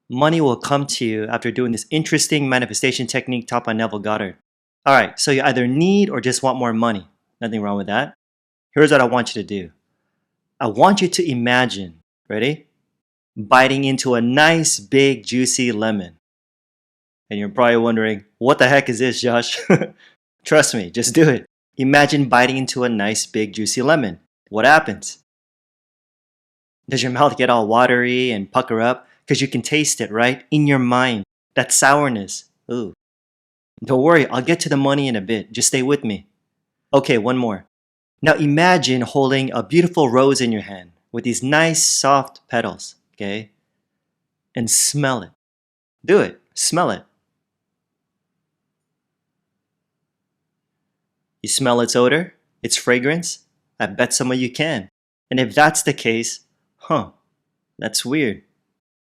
Money will come to you after doing this interesting manifestation technique taught by Neville Goddard. Alright, so you either need or just want more money. Nothing wrong with that. Here's what I want you to do. I want you to imagine, ready? Biting into a nice, big, juicy lemon. And you're probably wondering, what the heck is this, Josh? Trust me, just do it. Imagine biting into a nice, big, juicy lemon. What happens? Does your mouth get all watery and pucker up? Because you can taste it, right? In your mind. That sourness. Ooh. Don't worry, I'll get to the money in a bit. Just stay with me. Okay, one more. Now imagine holding a beautiful rose in your hand with these nice, soft petals, okay? And smell it. Do it. Smell it. You smell its odor, its fragrance? I bet some of you can. And if that's the case, that's weird.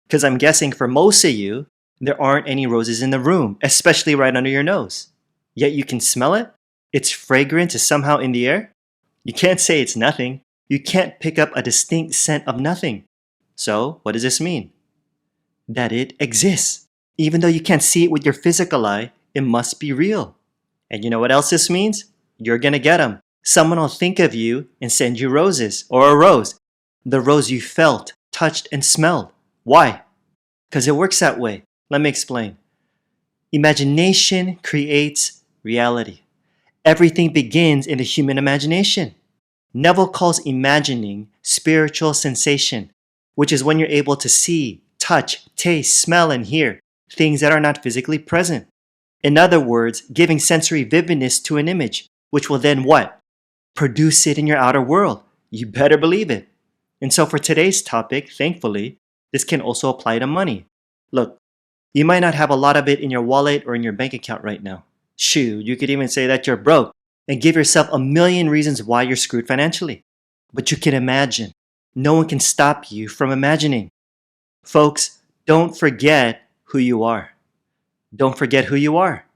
Because I'm guessing for most of you, there aren't any roses in the room, especially right under your nose. Yet you can smell it? Its fragrance is somehow in the air? You can't say it's nothing. You can't pick up a distinct scent of nothing. So, what does this mean? That it exists. Even though you can't see it with your physical eye, it must be real. And you know what else this means? You're gonna get them. Someone will think of you and send you roses, or a rose. The rose you felt, touched, and smelled. Why? Because it works that way. Let me explain. Imagination creates reality. Everything begins in the human imagination. Neville calls imagining spiritual sensation, which is when you're able to see, touch, taste, smell, and hear things that are not physically present. In other words, giving sensory vividness to an image, which will then what? Produce it in your outer world. You better believe it. And so for today's topic, thankfully, this can also apply to money. Look, you might not have a lot of it in your wallet or in your bank account right now. Shoot, you could even say that you're broke and give yourself a million reasons why you're screwed financially. But you can imagine. No one can stop you from imagining. Folks, don't forget who you are. Don't forget who you are.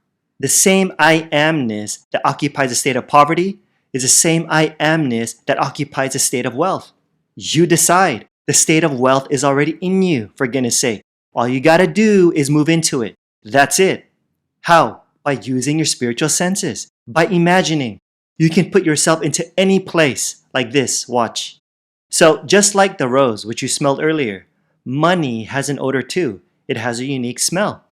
The same I amness that occupies a state of poverty is the same I amness that occupies a state of wealth. You decide. The state of wealth is already in you, for goodness sake. All you gotta do is move into it. That's it. How? By using your spiritual senses. By imagining. You can put yourself into any place like this. Watch. So, just like the rose, which you smelled earlier, money has an odor too. It has a unique smell.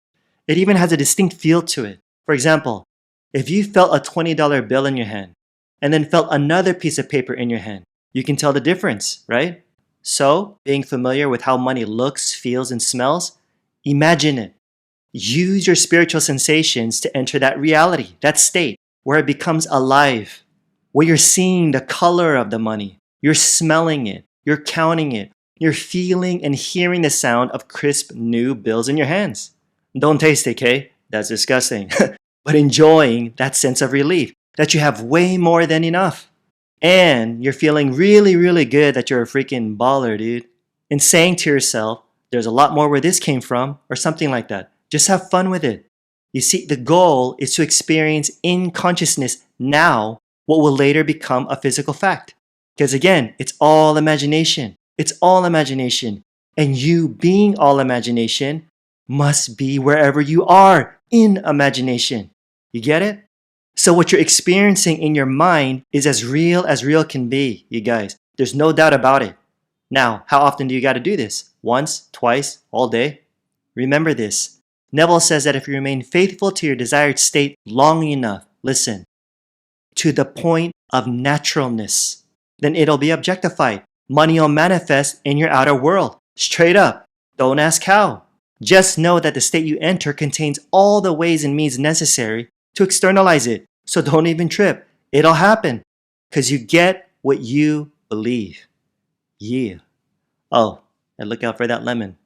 It even has a distinct feel to it. For example, if you felt a $20 bill in your hand and then felt another piece of paper in your hand, you can tell the difference, right? So, being familiar with how money looks, feels, and smells, imagine it. Use your spiritual sensations to enter that reality, that state, where it becomes alive, where you're seeing the color of the money, you're smelling it, you're counting it, you're feeling and hearing the sound of crisp new bills in your hands. Don't taste it, okay? That's disgusting. But enjoying that sense of relief, that you have way more than enough. And you're feeling really, really good that you're a freaking baller, dude. And saying to yourself, there's a lot more where this came from, or something like that. Just have fun with it. You see, the goal is to experience in consciousness now what will later become a physical fact. Because again, it's all imagination. It's all imagination. And you being all imagination must be wherever you are in imagination. You get it? So what you're experiencing in your mind is as real can be, you guys. There's no doubt about it. Now, how often do you got to do this? Once, twice, all day? Remember this. Neville says that if you remain faithful to your desired state long enough, listen, to the point of naturalness, then it'll be objectified. Money will manifest in your outer world. Straight up. Don't ask how. Just know that the state you enter contains all the ways and means necessary to externalize it. So don't even trip. It'll happen. Because you get what you believe. Yeah. Oh, and look out for that lemon.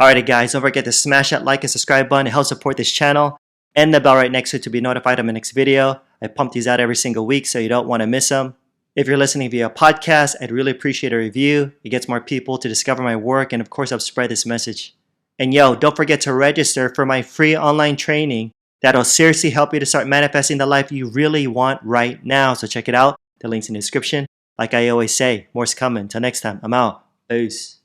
Alrighty guys, don't forget to smash that like and subscribe button to help support this channel. And the bell right next to it to be notified of my next video. I pump these out every single week so you don't want to miss them. If you're listening via podcast, I'd really appreciate a review. It gets more people to discover my work and of course help spread this message. And yo, don't forget to register for my free online training that'll seriously help you to start manifesting the life you really want right now. So check it out. The link's in the description. Like I always say, more's coming. Till next time, I'm out. Peace.